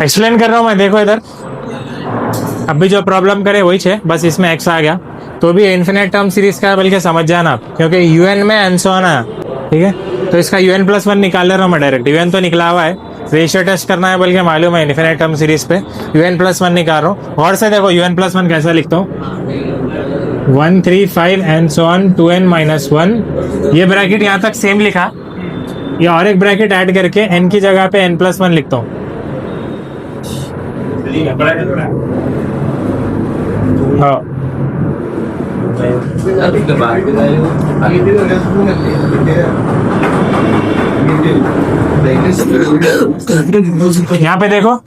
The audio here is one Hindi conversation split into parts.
एक्सप्लेन कर रहा हूँ मैं, देखो इधर अभी जो प्रॉब्लम करे वही है, बस इसमें एक्स आ गया तो भी इन्फिनेट टर्म सीरीज का है, बल्कि समझ जाना आप, क्योंकि यूएन में एन सो आना, ठीक है। तो इसका यूएन प्लस वन निकाल ले रहा हूँ मैं डायरेक्ट, यूएन तो निकला हुआ है, रेशियो टेस्ट करना है बल्कि मालूम है इन्फिनेट टर्म सीरीज पे, यूएन प्लस वन निकाल रहा हूँ। और से देखो यूएन प्लस वन कैसा लिखता हूँ, 1 3 5 एंड सो ऑन 2n-1, ये ब्रैकेट यहाँ तक सेम लिखा, ये और एक ब्रैकेट ऐड करके n की जगह पे n+1 लिखता हूँ। हाँ यहाँ पे देखो,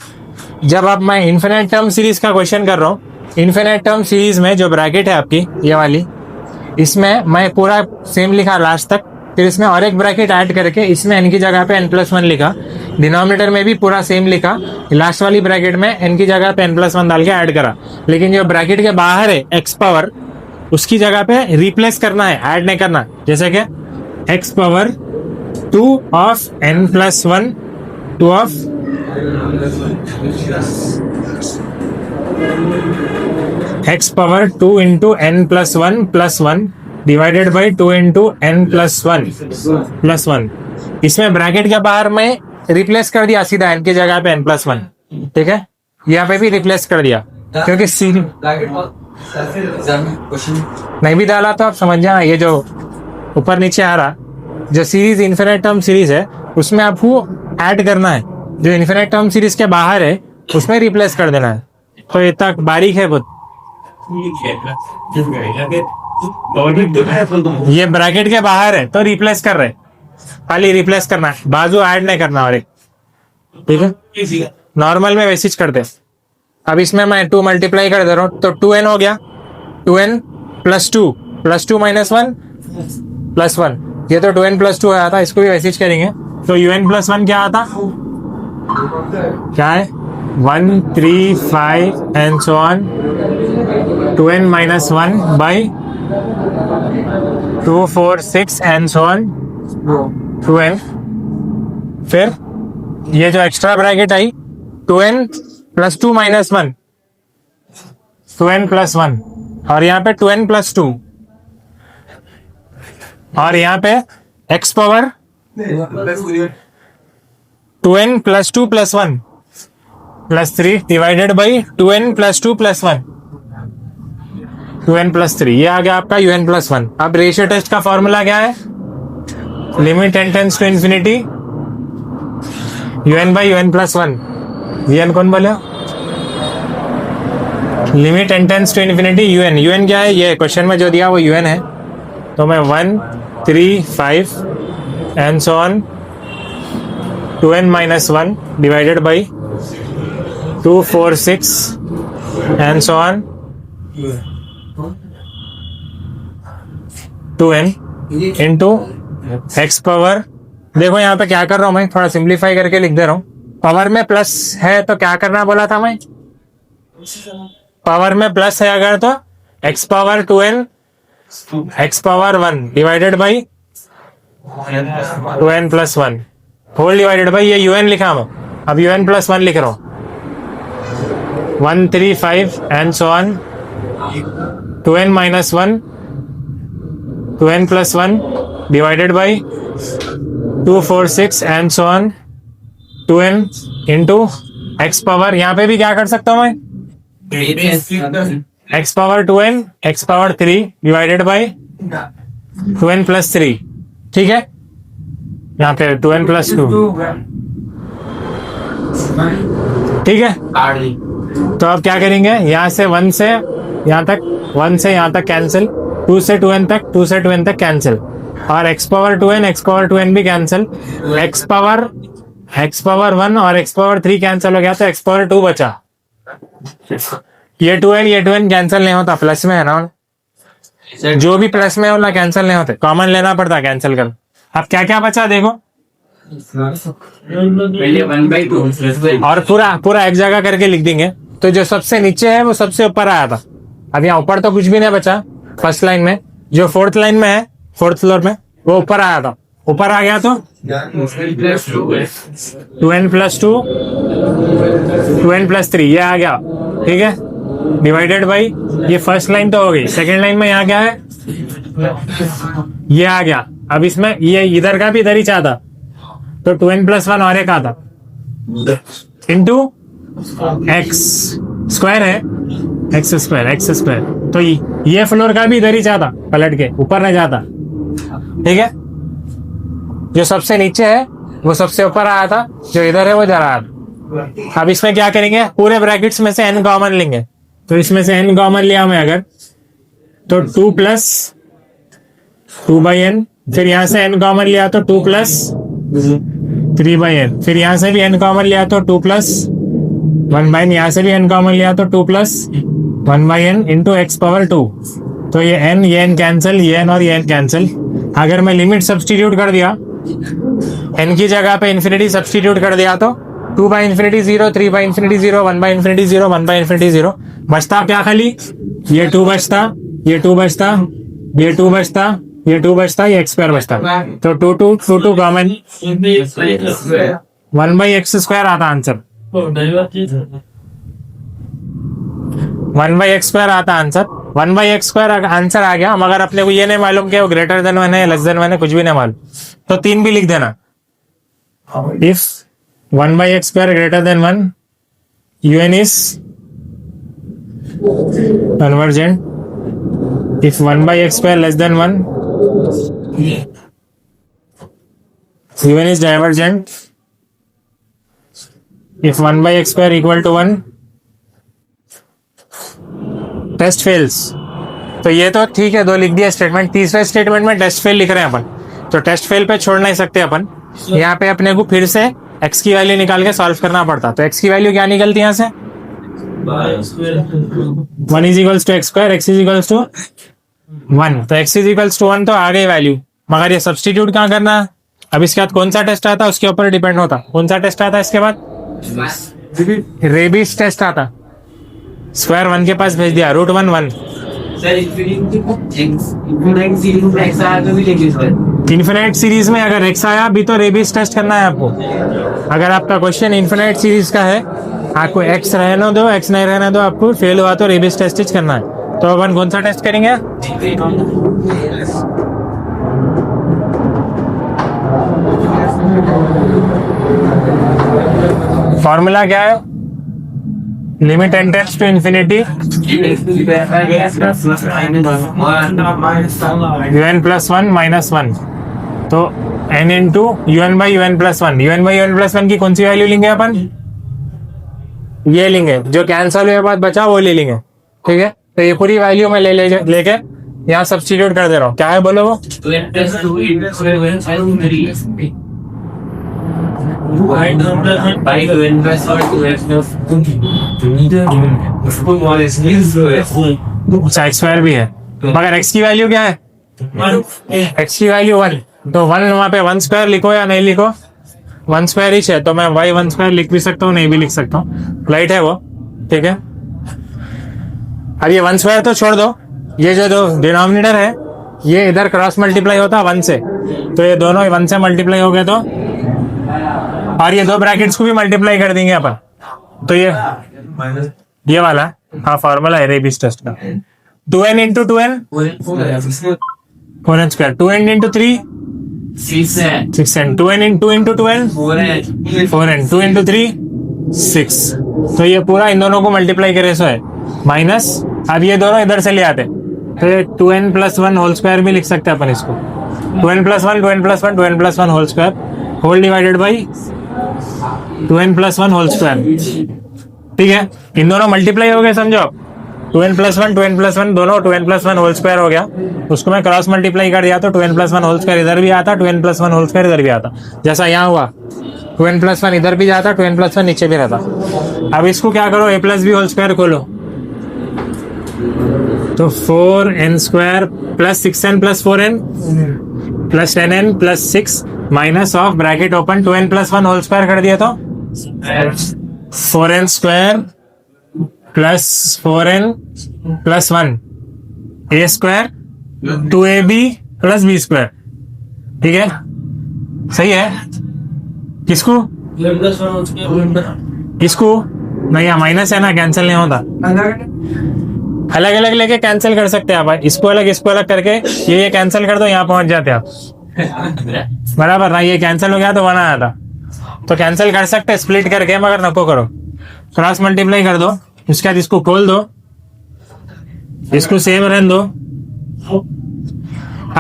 जब आप मैं इन्फिनेट टर्म सीरीज का क्वेश्चन कर रहा हूँ, इन्फिनेट टर्म सीरीज में जो ब्रैकेट है आपकी ये वाली, इसमें मैं पूरा सेम लिखा लास्ट तक, फिर इसमें और एक ब्रैकेट ऐड करके इसमें n की जगह पे n+1 लिखा, डिनोमिनेटर में भी पूरा सेम लिखा, लास्ट वाली ब्रैकेट में n की जगह पे n+1 डाल के ऐड करा। लेकिन जो ब्रैकेट के बाहर है x पावर, उसकी जगह पे रिप्लेस करना है, ऐड नहीं करना। जैसे कि x power 2 of n+1 2 of x power 2 into n+1+1 divided by 2 into n+1+1। इसमें ब्रैकेट के बाहर में रिप्लेस कर दिया सीधा n की जगह पे n+1, ठीक है। यहाँ पे भी रिप्लेस कर दिया, क्योंकि नहीं भी डाला तो आप समझ जाना, ये जो ऊपर नीचे आ रहा जो सीरीज इन्फिनेट टर्म सीरीज है उसमें आपको ऐड करना है, जो इन्फिनेट टर्म सीरीज के बाहर है उसमें रिप्लेस कर देना है। तो ये तक बारीक है बहुत, ये ब्रैकेट के बाहर है तो रिप्लेस कर रहे, खाली रिप्लेस करना है, बाजू ऐड नहीं करना। और एक ठीक है, नॉर्मल में वैसे करते। अब इसमें मैं 2 मल्टीप्लाई कर दे रहा हूँ तो 2n हो गया, 2n +2 +2 - 1 +1, ये तो 2n+2 आया था, इसको भी वैसे करेंगे तो un+1 क्या आता, क्या है 1 3 5 and so on 2n - 1 by 2 4 6 and so on 2n। फिर ये जो एक्स्ट्रा ब्रैकेट आई 2n +2 - 1, 2n+1, और यहाँ पे 2n+2, और यहाँ पे x power 2n +2 + 1 +3 divided by 2n +2 + 1 2n + 3, ये आ गया आपका un+1। अब रेशियो टेस्ट का फॉर्मूला क्या है, limit n tends to infinity un/un+1। un कौन बोले, limit n tends to infinity un क्या है, ये क्वेश्चन में जो दिया वो un है, तो मैं 1 3 5 and so on 2n - 1 divided by 2 4 6 and so on 2n into x power. देखो यहाँ पे क्या कर रहा हूँ मैं, थोड़ा सिंप्लीफाई करके लिख दे रहा हूँ। पावर में प्लस है तो क्या करना बोला था मैं, पावर में प्लस है अगर तो x power 2n x power 1 divided by 2n+1 whole divided by ये un लिखा मैं, अब un+1 लिख रहा हूँ 1 3 5 and so on 2n - 1 2n+1 divided by 2 4 6 and so on 2n into x power, यहाँ पे भी क्या कर सकता हूँ मैं, x power 2n x power 3 divided by 2n+3, ठीक है। यहाँ पे 2n+2, ठीक है। तो अब क्या करेंगे, यहाँ से 1 से यहाँ तक, 1 से यहाँ तक कैंसिल, 2 से 2n तक, 2 से 2n तक कैंसिल, और x power 2n x power 2n भी कैंसिल, x पावर 1 और x पावर 3 कैंसिल हो गया तो x पावर 2 बचा। ये 2n कैंसिल नहीं होता, प्लस में है ना, जो भी प्लस में होला कैंसिल नहीं होते, कॉमन लेना पड़ता कैंसिल कर। अब क्या क्या बचा देखो, और पूरा एक जगह करके लिख देंगे, तो जो सबसे नीचे है वो सबसे ऊपर आया था। अब यहाँ ऊपर तो कुछ भी नहीं बचा, फर्स्ट लाइन में जो फोर्थ लाइन में है, फोर्थ फ्लोर में वो ऊपर आया था, ऊपर आ गया तो 2n प्लस 2 2n प्लस 3 ये आ गया, ठीक है, डिवाइडेड बाई ये फर्स्ट लाइन तो हो गई। सेकेंड लाइन में यहाँ क्या है, ये आ गया। अब इसमें ये इधर का भी इधर ही चाहता, तो 2n प्लस 1 और एक आता इंटू एक्स स्क्वायर है, एक्स स्क्वायर। तो ये फ्लोर का भी इधर ही चाहता, पलट के ऊपर नहीं जाता, ठीक है। जो सबसे नीचे है वो सबसे ऊपर आया था, जो इधर है वो इधर आया था। अब इसमें क्या करेंगे, पूरे ब्रैकेट्स में से n कॉमन लेंगे। तो इसमें से n कॉमन लिया मैं अगर, तो 2 प्लस 2/n, फिर यहां से n कॉमन लिया तो 2 प्लस 3/n, फिर यहां से भी n कॉमन लिया तो 2 प्लस 1/n, यहां से भी n कॉमन लिया तो 2 plus 1/n into x power 2। तो ये n कैंसिल, ये n और ये n कैंसिल। अगर मैं लिमिट सब्सटीट्यूट कर दिया, n की जगह पे इन्फिनिटी सब्सटीट्यूट कर दिया, तो 2/∞ 0, 3/∞ 0, 1/∞ 0, 1/∞ 0 बचता क्या, खाली ये 2 बचता, ये 2 बचता, ये 2 बचता, ये 2 बचता, ये x स्क्वायर बचता। तो 2 कॉमन 1/x² आता आंसर, 1/x² आता आंसर, 1/x² आंसर आ गया। मगर अपने को ये नहीं मालूम कि वो ग्रेटर देन 1 है, लेस देन 1 है, कुछ भी नहीं मालूम, तो 3 भी लिख देना। If 1/x² greater than 1, un is convergent. If 1/x² less than 1, un is divergent. If 1/x² equal to 1, test fails. तो ये तो ठीक है, 2 लिख दिया स्टेटमेंट। तीसरे स्टेटमेंट में टेस्ट फेल लिख रहे हैं अपन, तो टेस्ट फेल पे छोड़ नहीं सकते अपन। यहाँ पे अपने को फिर से x की वैल्यू निकाल के सॉल्व करना पड़ता। तो x की वैल्यू क्या निकलती है यहाँ से, 1 is equals to x square, x is equals to 1। तो x इज इक्वल्स टू 1 तो आ गई वैल्यू, मगर ये सब्सटीट्यूट कहाँ करना है। अब इसके बाद कौन सा टेस्ट आता उसके ऊपर डिपेंड होता। कौन सा टेस्ट आता इसके बाद, रेबिस टेस्ट आता। स्क्वायर 1 के पास भेज दिया, √1 1। इन्फिनाइट सीरीज में अगर x आया भी तो रेबिस टेस्ट करना है आपको। अगर आपका क्वेश्चन इन्फिनाइट सीरीज का है, आपको x रहने दो, x नहीं रहने दो, आपको फेल हुआ तो रेबिस टेस्ट करना है। तो अपन कौन सा टेस्ट करेंगे, फॉर्मूला क्या है, limit n tends to infinity un plus 1 minus 1। तो n into un/un plus 1, un/un plus 1 की कौन सी वैल्यू लेंगे अपन, ये लेंगे, जो कैंसल हुए बाद बचा वो ले लेंगे, ठीक है। तो ये पूरी वैल्यू में लेके यहाँ सब्स्टिट्यूट कर दे रहा हूँ। क्या है बोलो वो, अच्छा x स्क्वायर भी है, मगर x की वैल्यू क्या है, x की वैल्यू 1। तो 1 वहां पे 1 स्क्वायर लिखो या नहीं लिखो, 1 स्क्वायर ही है, तो मैं y 1 स्क्वायर लिख भी सकता हूँ, नहीं भी लिख सकता हूँ, राइट है वो, ठीक है। अब ये 1 स्क्वायर तो छोड़ दो, ये जो डिनोमिनेटर है ये इधर क्रॉस मल्टीप्लाई होता 1 से, तो ये दोनों 1 से मल्टीप्लाई हो गए, तो और ये 2 ब्रैकेट्स को भी मल्टीप्लाई कर देंगे अपन। तो ये वाला हाँ फॉर्मूला है रेबिस टेस्ट का, 2n into 2n 4n square, 2n into 3 6n, 2n into 12 4n, 2 into 3 6। तो ये पूरा इन दोनों को मल्टीप्लाई करे सो है माइनस। अब ये दोनों इधर से ले आते, तो 2n प्लस 1 होल स्क्वायर भी लिख सकते हैं अपन इसको, 2n plus 1 2n plus 1 2n plus 1 whole square whole divided by 2n plus 1 whole square, ठीक है। इन दोनों मल्टीप्लाई हो गए, समझो आप, 2n प्लस 1 दोनों 2n प्लस 1 होल स्क्वायर हो गया। उसको मैं क्रॉस मल्टीप्लाई कर दिया तो 2n प्लस 1 होल स्क्वायर इधर भी आता, 2n प्लस 1 होल स्क्वायर इधर भी आता, जैसा यहाँ हुआ 2n प्लस 1 इधर भी जाता, 2n प्लस 1 नीचे भी रहता। अब इसको क्या करो, a plus b whole square खोलो, तो 4n square plus 6n plus 4n plus 10n plus 6 minus of bracket open 2n plus 1 whole square कर दिया तो 4n square plus 4n plus 1 a square 2ab plus b square, ठीक है। सही है। किसको? इसको नहीं, यहाँ माइनस है ना, कैंसिल नहीं होता। अलग अलग लेके कैंसिल कर सकते हैं आप, इसको अलग करके ये कैंसिल कर दो, यहाँ पहुंच जाते आप। बराबर ना, ये कैंसिल हो गया तो 1 आया था, तो कैंसिल कर सकते स्प्लिट करके, मगर नको करो, क्रॉस मल्टीप्लाई कर दो, उसके बाद इसको खोल दो, इसको सेम रहने दो।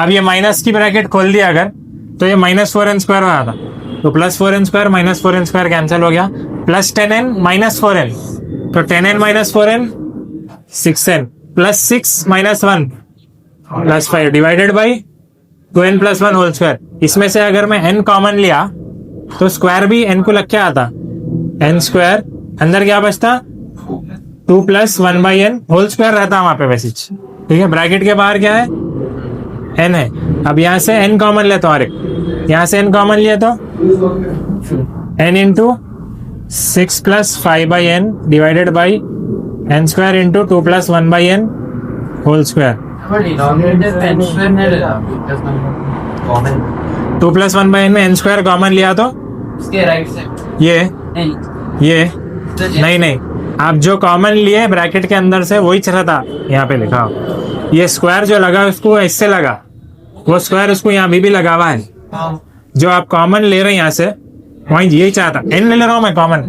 अब ये माइनस की ब्रैकेट खोल दिया अगर, तो ये -4n² आया था, तो +4n² -4n² कैंसिल हो गया, +10n -4n, तो 10n - 4n 6n, +6 - 1 +5 divided by 2n + 1 whole square. इसमें से अगर मैं n कॉमन लिया तो स्क्वायर भी n को लग के आता, n², अंदर क्या बचता 2 + 1/n होल स्क्वायर रहता वहां पे वैसे। ठीक है, ब्रैकेट के बाहर क्या है, n है। अब यहाँ से n कॉमन लेता हूँ, यहाँ से n कॉमन लिया तो n × 6 + 5/n divided by n² × 2 + 1/n whole square. 2 + 1/n में n² कॉमन लिया तो ये नहीं, आप जो कॉमन लिए ब्रैकेट के अंदर से वही रहता, यहाँ पे लिखा ये स्क्वायर जो लगा उसको इससे लगा, वो स्क्वायर उसको यहाँ भी लगा हुआ है। जो आप कॉमन ले रहे हैं यहाँ से, वही यही चाहता। n ले रहा हूँ मैं कॉमन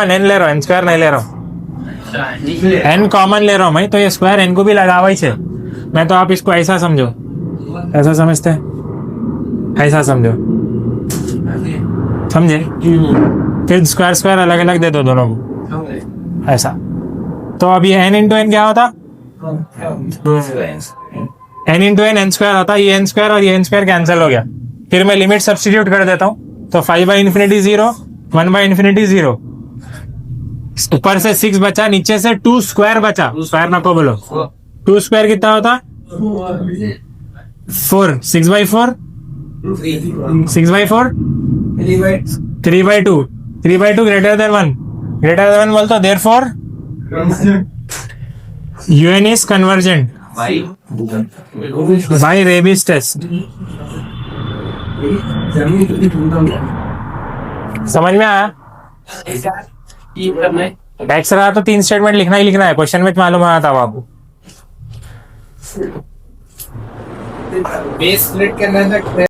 n ले रहा हूँ, n² नहीं ले रहा हूँ, n कॉमन ले रहा हूँ मैं, तो ये स्क्वायर n को भी लगा हुआ ही है। मैं तो आप इसको ऐसा समझो, ऐसा समझते हैं, ऐसा समझो, समझे? फिर स्क्वायर अलग अलग दे दो दोनों को, ऐसा। तो अब ये n × n क्या होता, n × n n² होता, ये n² और ये n² कैंसिल हो गया। फिर मैं लिमिट सब्स्टिट्यूट कर देता हूँ, तो 5/∞ 0, 1/∞ 0, ऊपर से 6 बचा, नीचे से 2² बचा, स्क्वायर ना को बोलो, 2² कितना होता 4, 6/4 6/4 3/2 3/2 ग्रेटर देन 1 बोलते हो, therefore UN is convergent by Rabi's test। समझ में आया? टैक्स रहा तो 3 स्टेटमेंट लिखना ही लिखना है, क्वेश्चन में मालूम आया था आपको। बेस स्प्लिट करना है